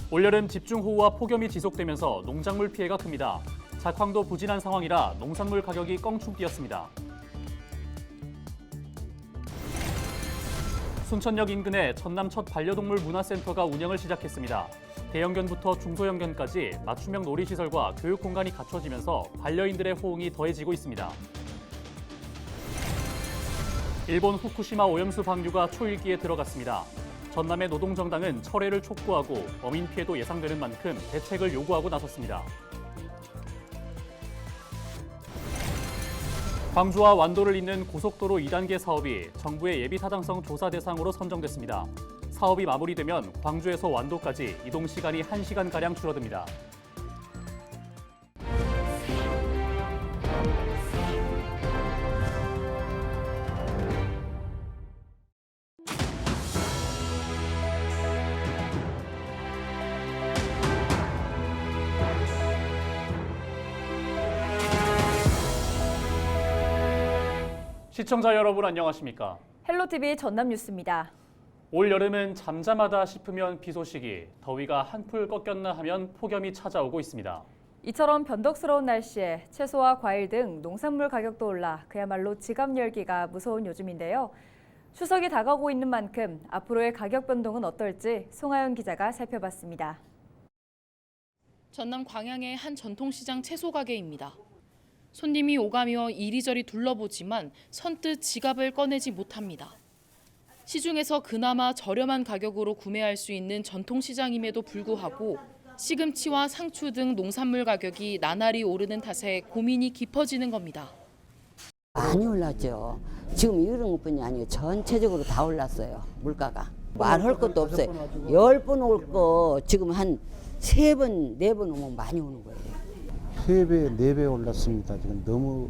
올여름 집중호우와 폭염이 지속되면서 농작물 피해가 큽니다. 작황도 부진한 상황이라 농산물 가격이 껑충 뛰었습니다. 순천역 인근에 전남 첫 반려동물 문화센터가 운영을 시작했습니다. 대형견부터 중소형견까지 맞춤형 놀이시설과 교육 공간이 갖춰지면서 반려인들의 호응이 더해지고 있습니다. 일본 후쿠시마 오염수 방류가 초일기에 들어갔습니다. 전남의 노동정당은 철회를 촉구하고 어민 피해도 예상되는 만큼 대책을 요구하고 나섰습니다. 광주와 완도를 잇는 고속도로 2단계 사업이 정부의 예비타당성 조사 대상으로 선정됐습니다. 사업이 마무리되면 광주에서 완도까지 이동 시간이 1시간가량 줄어듭니다. 시청자 여러분 안녕하십니까? 헬로티비 전남 뉴스입니다. 올 여름은 잠잠하다 싶으면 비 소식이, 더위가 한풀 꺾였나 하면 폭염이 찾아오고 있습니다. 이처럼 변덕스러운 날씨에 채소와 과일 등 농산물 가격도 올라 그야말로 지갑 열기가 무서운 요즘인데요. 추석이 다가오고 있는 만큼 앞으로의 가격 변동은 어떨지 송하영 기자가 살펴봤습니다. 전남 광양의 한 전통시장 채소 가게입니다. 손님이 오가며 이리저리 둘러보지만 선뜻 지갑을 꺼내지 못합니다. 시중에서 그나마 저렴한 가격으로 구매할 수 있는 전통시장임에도 불구하고 시금치와 상추 등 농산물 가격이 나날이 오르는 탓에 고민이 깊어지는 겁니다. 많이 올랐죠. 지금 이런 것뿐이 아니에요. 전체적으로 다 올랐어요. 물가가. 말할 것도 없어요. 10번 올 거 지금 한 3번, 4번 오면 많이 오는 거예요. 3배, 4배 올랐습니다. 지금 너무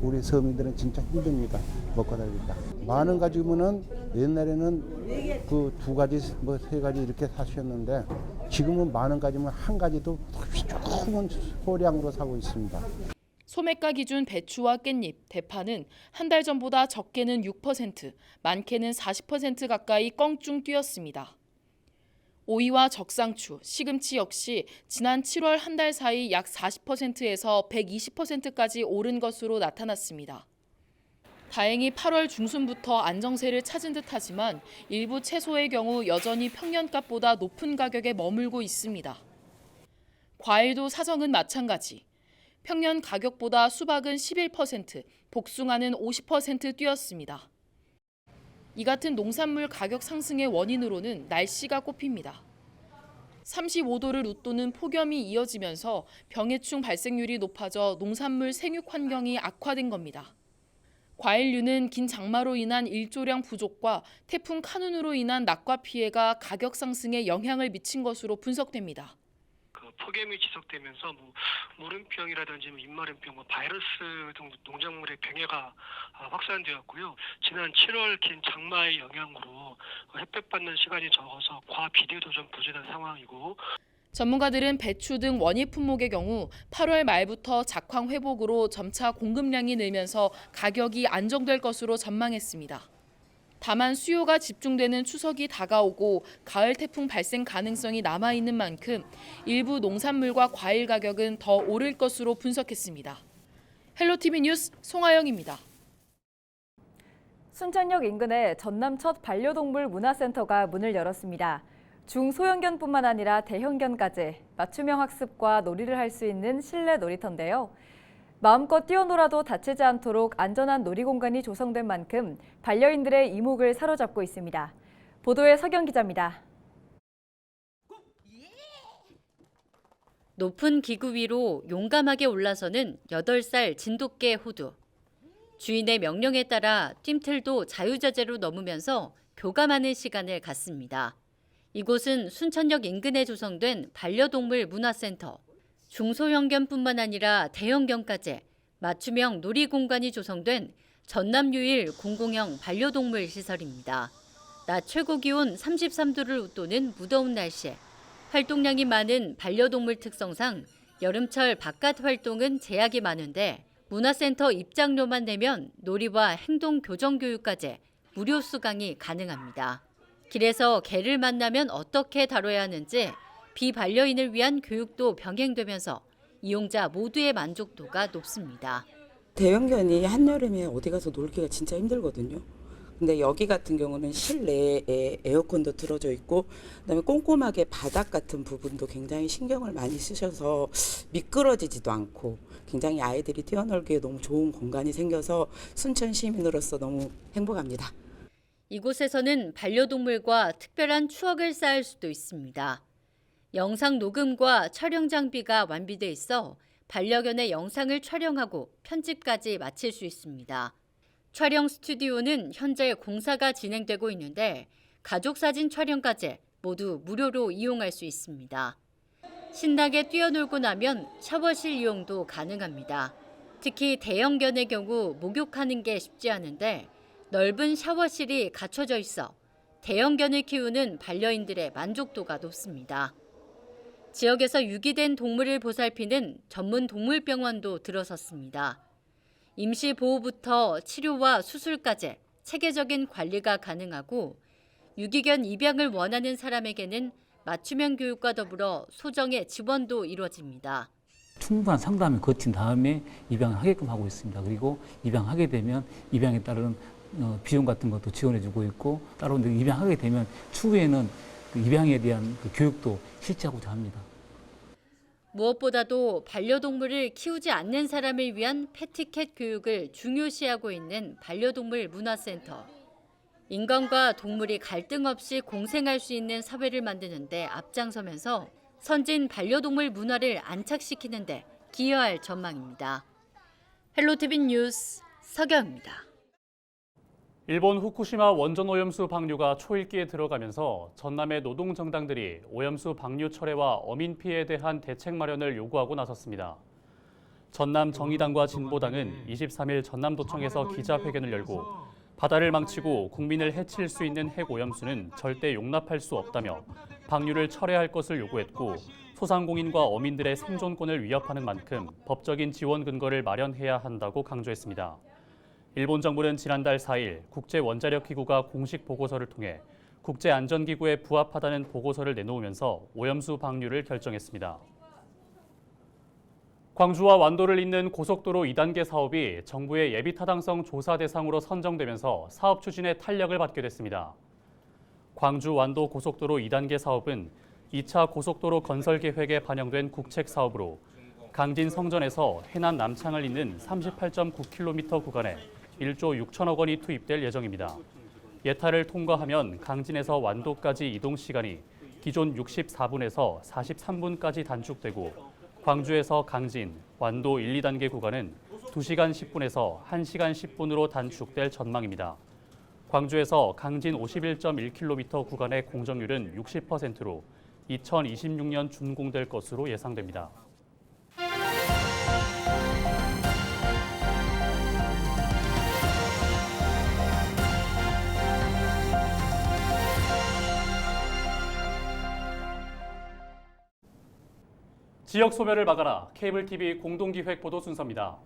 우리 서민들은 진짜 힘듭니다. 먹고 살기가. 많은 가지면은 옛날에는 그 2가지, 뭐 3가지 이렇게 사셨는데 지금은 많은 가지면 한 가지도 조금은 소량으로 사고 있습니다. 소매가 기준 배추와 깻잎, 대파는 한 달 전보다 적게는 6%, 많게는 40% 가까이 껑충 뛰었습니다. 오이와 적상추, 시금치 역시 지난 7월 한 달 사이 약 40%에서 120%까지 오른 것으로 나타났습니다. 다행히 8월 중순부터 안정세를 찾은 듯하지만 일부 채소의 경우 여전히 평년값보다 높은 가격에 머물고 있습니다. 과일도 사정은 마찬가지. 평년 가격보다 수박은 11%, 복숭아는 50% 뛰었습니다. 이 같은 농산물 가격 상승의 원인으로는 날씨가 꼽힙니다. 35도를 웃도는 폭염이 이어지면서 병해충 발생률이 높아져 농산물 생육 환경이 악화된 겁니다. 과일류는 긴 장마로 인한 일조량 부족과 태풍 카눈으로 인한 낙과 피해가 가격 상승에 영향을 미친 것으로 분석됩니다. 폭염이 지속되면서 무름병이라든지 입마름병, 바이러스 등 농작물의 병해가 확산되었고요. 지난 7월 긴 장마의 영향으로 햇볕받는 시간이 적어서 과비료도 좀 부진한 상황이고. 전문가들은 배추 등 원예 품목의 경우 8월 말부터 작황 회복으로 점차 공급량이 늘면서 가격이 안정될 것으로 전망했습니다. 다만 수요가 집중되는 추석이 다가오고 가을 태풍 발생 가능성이 남아있는 만큼 일부 농산물과 과일 가격은 더 오를 것으로 분석했습니다. 헬로티비 뉴스 송하영입니다. 순천역 인근에 전남 첫 반려동물 문화센터가 문을 열었습니다. 중소형견뿐만 아니라 대형견까지 맞춤형 학습과 놀이를 할 수 있는 실내 놀이터인데요. 마음껏 뛰어놀아도 다치지 않도록 안전한 놀이공간이 조성된 만큼 반려인들의 이목을 사로잡고 있습니다. 보도에 서경 기자입니다. 높은 기구 위로 용감하게 올라서는 8살 진돗개 호두. 주인의 명령에 따라 뜀틀도 자유자재로 넘으면서 교감하는 시간을 갖습니다. 이곳은 순천역 인근에 조성된 반려동물 문화센터. 중소형견뿐만 아니라 대형견까지 맞춤형 놀이공간이 조성된 전남 유일 공공형 반려동물 시설입니다. 낮 최고 기온 33도를 웃도는 무더운 날씨에 활동량이 많은 반려동물 특성상 여름철 바깥 활동은 제약이 많은데 문화센터 입장료만 내면 놀이와 행동 교정 교육까지 무료 수강이 가능합니다. 길에서 개를 만나면 어떻게 다뤄야 하는지 비반려인을 위한 교육도 병행되면서 이용자 모두의 만족도가 높습니다. 대형견이 한여름에 어디 가서 놀기가 진짜 힘들거든요. 근데 여기 같은 경우는 실내에 에어컨도 틀어져 있고 그다음에 꼼꼼하게 바닥 같은 부분도 굉장히 신경을 많이 쓰셔서 미끄러지지도 않고 굉장히 아이들이 뛰어놀기에 너무 좋은 공간이 생겨서 순천 시민으로서 너무 행복합니다. 이곳에서는 반려동물과 특별한 추억을 쌓을 수도 있습니다. 영상 녹음과 촬영 장비가 완비돼 있어 반려견의 영상을 촬영하고 편집까지 마칠 수 있습니다. 촬영 스튜디오는 현재 공사가 진행되고 있는데 가족 사진 촬영까지 모두 무료로 이용할 수 있습니다. 신나게 뛰어놀고 나면 샤워실 이용도 가능합니다. 특히 대형견의 경우 목욕하는 게 쉽지 않은데 넓은 샤워실이 갖춰져 있어 대형견을 키우는 반려인들의 만족도가 높습니다. 지역에서 유기된 동물을 보살피는 전문 동물병원도 들어섰습니다. 임시 보호부터 치료와 수술까지 체계적인 관리가 가능하고 유기견 입양을 원하는 사람에게는 맞춤형 교육과 더불어 소정의 지원도 이루어집니다. 충분한 상담을 거친 다음에 입양을 하게끔 하고 있습니다. 그리고 입양하게 되면 입양에 따른 비용 같은 것도 지원해주고 있고 따로 입양하게 되면 추후에는 그 입양에 대한 그 교육도 실시하고자 합니다. 무엇보다도 반려동물을 키우지 않는 사람을 위한 패티캣 교육을 중요시하고 있는 반려동물 문화센터. 인간과 동물이 갈등 없이 공생할 수 있는 사회를 만드는 데 앞장서면서 선진 반려동물 문화를 안착시키는 데 기여할 전망입니다. 헬로티비 뉴스 서경입니다. 일본 후쿠시마 원전 오염수 방류가 초읽기에 들어가면서 전남의 노동정당들이 오염수 방류 철회와 어민 피해에 대한 대책 마련을 요구하고 나섰습니다. 전남 정의당과 진보당은 23일 전남도청에서 기자회견을 열고 바다를 망치고 국민을 해칠 수 있는 핵오염수는 절대 용납할 수 없다며 방류를 철회할 것을 요구했고 소상공인과 어민들의 생존권을 위협하는 만큼 법적인 지원 근거를 마련해야 한다고 강조했습니다. 일본 정부는 지난달 4일 국제원자력기구가 공식 보고서를 통해 국제안전기구에 부합하다는 보고서를 내놓으면서 오염수 방류를 결정했습니다. 광주와 완도를 잇는 고속도로 2단계 사업이 정부의 예비타당성 조사 대상으로 선정되면서 사업 추진에 탄력을 받게 됐습니다. 광주 완도 고속도로 2단계 사업은 2차 고속도로 건설 계획에 반영된 국책 사업으로 강진 성전에서 해남 남창을 잇는 38.9km 구간에 1조 6천억 원이 투입될 예정입니다. 예타를 통과하면 강진에서 완도까지 이동 시간이 기존 64분에서 43분까지 단축되고 광주에서 강진, 완도 1, 2단계 구간은 2시간 10분에서 1시간 10분으로 단축될 전망입니다. 광주에서 강진 51.1km 구간의 공정률은 60%로 2026년 준공될 것으로 예상됩니다. 지역 소멸을 막아라. 케이블 TV 공동기획 보도 순서입니다.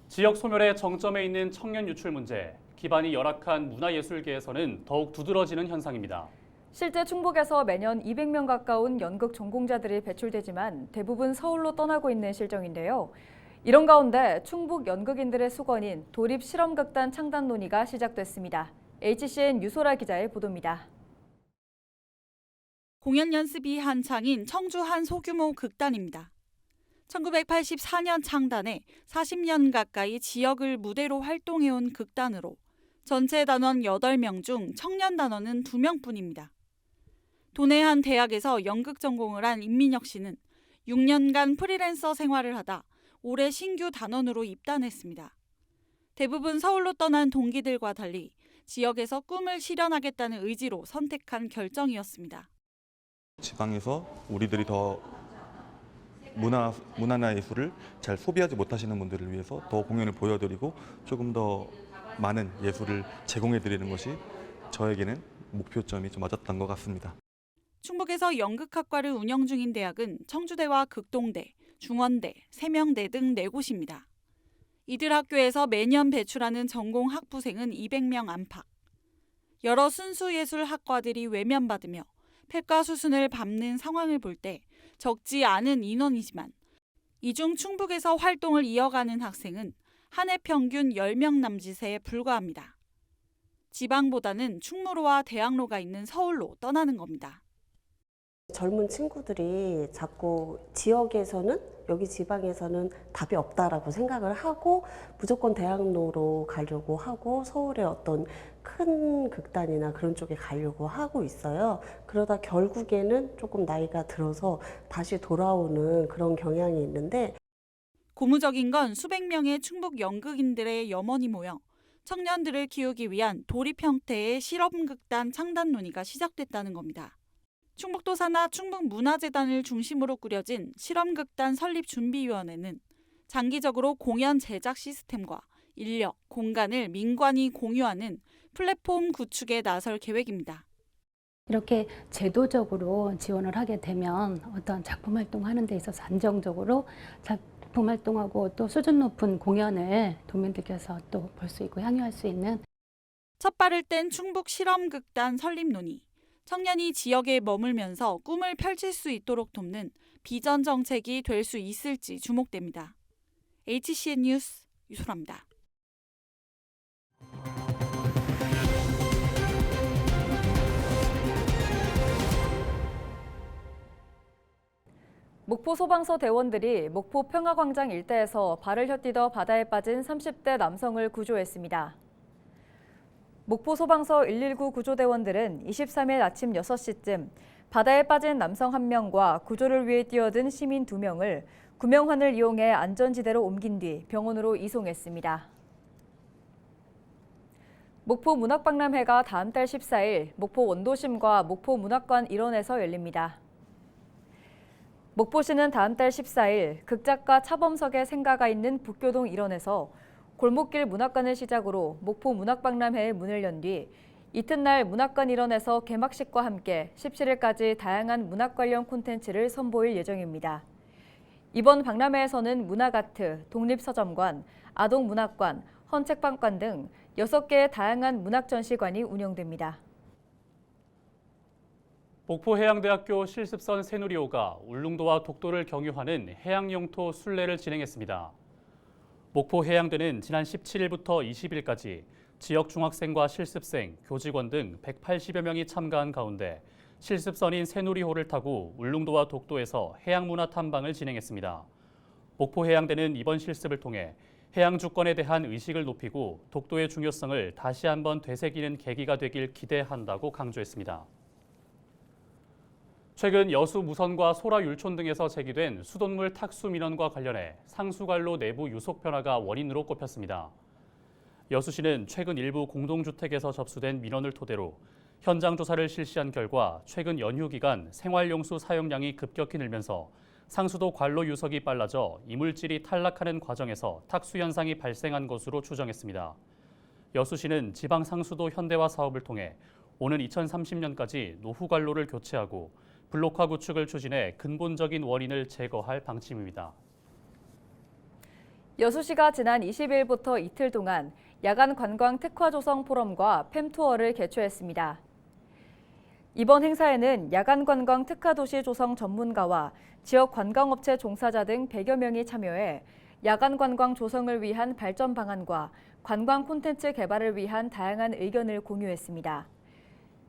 지역 소멸의 정점에 있는 청년 유출 문제, 기반이 열악한 문화예술계에서는 더욱 두드러지는 현상입니다. 실제 충북에서 매년 200명 가까운 연극 전공자들이 배출되지만 대부분 서울로 떠나고 있는 실정인데요. 이런 가운데 충북 연극인들의 수건인 도립실험극단 창단 논의가 시작됐습니다. HCN 유소라 기자의 보도입니다. 공연 연습이 한창인 청주 한 소규모 극단입니다. 1984년 창단해 40년 가까이 지역을 무대로 활동해온 극단으로 전체 단원 8명 중 청년 단원은 2명뿐입니다. 도내 한 대학에서 연극 전공을 한 임민혁 씨는 6년간 프리랜서 생활을 하다 올해 신규 단원으로 입단했습니다. 대부분 서울로 떠난 동기들과 달리 지역에서 꿈을 실현하겠다는 의지로 선택한 결정이었습니다. 지방에서 우리들이 더 문화나 예술을 잘 소비하지 못하시는 분들을 위해서 더 공연을 보여드리고 조금 더 많은 예술을 제공해드리는 것이 저에게는 목표점이 좀 맞았던 것 같습니다. 충북에서 연극학과를 운영 중인 대학은 청주대와 극동대, 중원대, 세명대 등 4곳입니다. 이들 학교에서 매년 배출하는 전공 학부생은 200명 안팎. 여러 순수예술 학과들이 외면받으며 폐과 수순을 밟는 상황을 볼 때 적지 않은 인원이지만 이 중 충북에서 활동을 이어가는 학생은 한 해 평균 10명 남짓에 불과합니다. 지방보다는 충무로와 대학로가 있는 서울로 떠나는 겁니다. 젊은 친구들이 자꾸 지역에서는 여기 지방에서는 답이 없다라고 생각을 하고 무조건 대학로로 가려고 하고 서울의 어떤 큰 극단이나 그런 쪽에 가려고 하고 있어요. 그러다 결국에는 조금 나이가 들어서 다시 돌아오는 그런 경향이 있는데 고무적인 건 수백 명의 충북 연극인들의 염원이 모여 청년들을 키우기 위한 도립 형태의 실험극단 창단 논의가 시작됐다는 겁니다. 충북도사나 충북문화재단을 중심으로 꾸려진 실험극단 설립준비위원회는 장기적으로 공연 제작 시스템과 인력, 공간을 민관이 공유하는 플랫폼 구축에 나설 계획입니다. 이렇게 제도적으로 지원을 하게 되면 어떤 작품 활동하는 데 있어서 안정적으로 작품 활동하고 또 수준 높은 공연을 도민들께서 또 볼 수 있고 향유할 수 있는 첫 발을 뗀 충북 실험극단 설립 논의. 청년이 지역에 머물면서 꿈을 펼칠 수 있도록 돕는 비전 정책이 될 수 있을지 주목됩니다. HCN 뉴스 유소라입니다. 목포 소방서 대원들이 목포 평화광장 일대에서 발을 헛디뎌 바다에 빠진 30대 남성을 구조했습니다. 목포 소방서 119 구조대원들은 23일 아침 6시쯤 바다에 빠진 남성 1명과 구조를 위해 뛰어든 시민 2명을 구명환을 이용해 안전지대로 옮긴 뒤 병원으로 이송했습니다. 목포 문학박람회가 다음 달 14일 목포 원도심과 목포 문학관 일원에서 열립니다. 목포시는 다음 달 14일 극작가 차범석의 생가가 있는 북교동 일원에서 골목길 문학관을 시작으로 목포 문학박람회의 문을 연 뒤 이튿날 문학관 일원에서 개막식과 함께 17일까지 다양한 문학 관련 콘텐츠를 선보일 예정입니다. 이번 박람회에서는 문학아트, 독립서점관, 아동문학관, 헌책방관 등 6개의 다양한 문학전시관이 운영됩니다. 목포해양대학교 실습선 새누리호가 울릉도와 독도를 경유하는 해양영토 순례를 진행했습니다. 목포해양대는 지난 17일부터 20일까지 지역 중학생과 실습생, 교직원 등 180여 명이 참가한 가운데 실습선인 새누리호를 타고 울릉도와 독도에서 해양문화 탐방을 진행했습니다. 목포해양대는 이번 실습을 통해 해양 주권에 대한 의식을 높이고 독도의 중요성을 다시 한번 되새기는 계기가 되길 기대한다고 강조했습니다. 최근 여수 무선과 소라 율촌 등에서 제기된 수돗물 탁수 민원과 관련해 상수관로 내부 유속 변화가 원인으로 꼽혔습니다. 여수시는 최근 일부 공동주택에서 접수된 민원을 토대로 현장 조사를 실시한 결과 최근 연휴 기간 생활용수 사용량이 급격히 늘면서 상수도 관로 유속이 빨라져 이물질이 탈락하는 과정에서 탁수 현상이 발생한 것으로 추정했습니다. 여수시는 지방 상수도 현대화 사업을 통해 오는 2030년까지 노후 관로를 교체하고 블록화 구축을 추진해 근본적인 원인을 제거할 방침입니다. 여수시가 지난 20일부터 이틀 동안 야간 관광 특화 조성 포럼과 팸 투어를 개최했습니다. 이번 행사에는 야간 관광 특화 도시 조성 전문가와 지역 관광업체 종사자 등 100여 명이 참여해 야간 관광 조성을 위한 발전 방안과 관광 콘텐츠 개발을 위한 다양한 의견을 공유했습니다.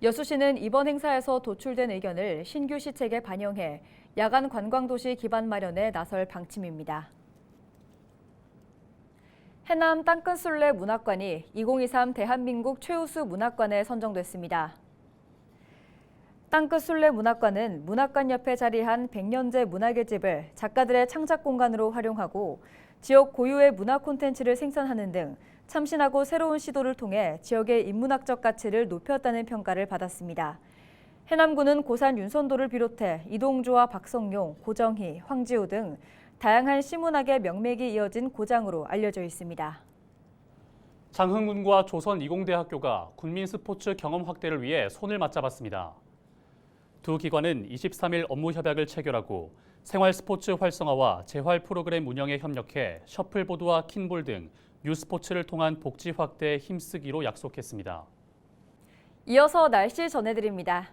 여수시는 이번 행사에서 도출된 의견을 신규 시책에 반영해 야간 관광도시 기반 마련에 나설 방침입니다. 해남 땅끝순례 문학관이 2023 대한민국 최우수 문학관에 선정됐습니다. 땅끝순례 문학관은 문학관 옆에 자리한 100년제 문학의 집을 작가들의 창작 공간으로 활용하고 지역 고유의 문화 콘텐츠를 생산하는 등 참신하고 새로운 시도를 통해 지역의 인문학적 가치를 높였다는 평가를 받았습니다. 해남군은 고산 윤선도를 비롯해 이동주와 박성용, 고정희, 황지우 등 다양한 시문학의 명맥이 이어진 고장으로 알려져 있습니다. 장흥군과 조선이공대학교가 군민 스포츠 경험 확대를 위해 손을 맞잡았습니다. 두 기관은 23일 업무 협약을 체결하고 생활 스포츠 활성화와 재활 프로그램 운영에 협력해 셔플보드와 킨볼 등 유스포츠를 통한 복지 확대에 힘쓰기로 약속했습니다. 이어서 날씨 전해드립니다.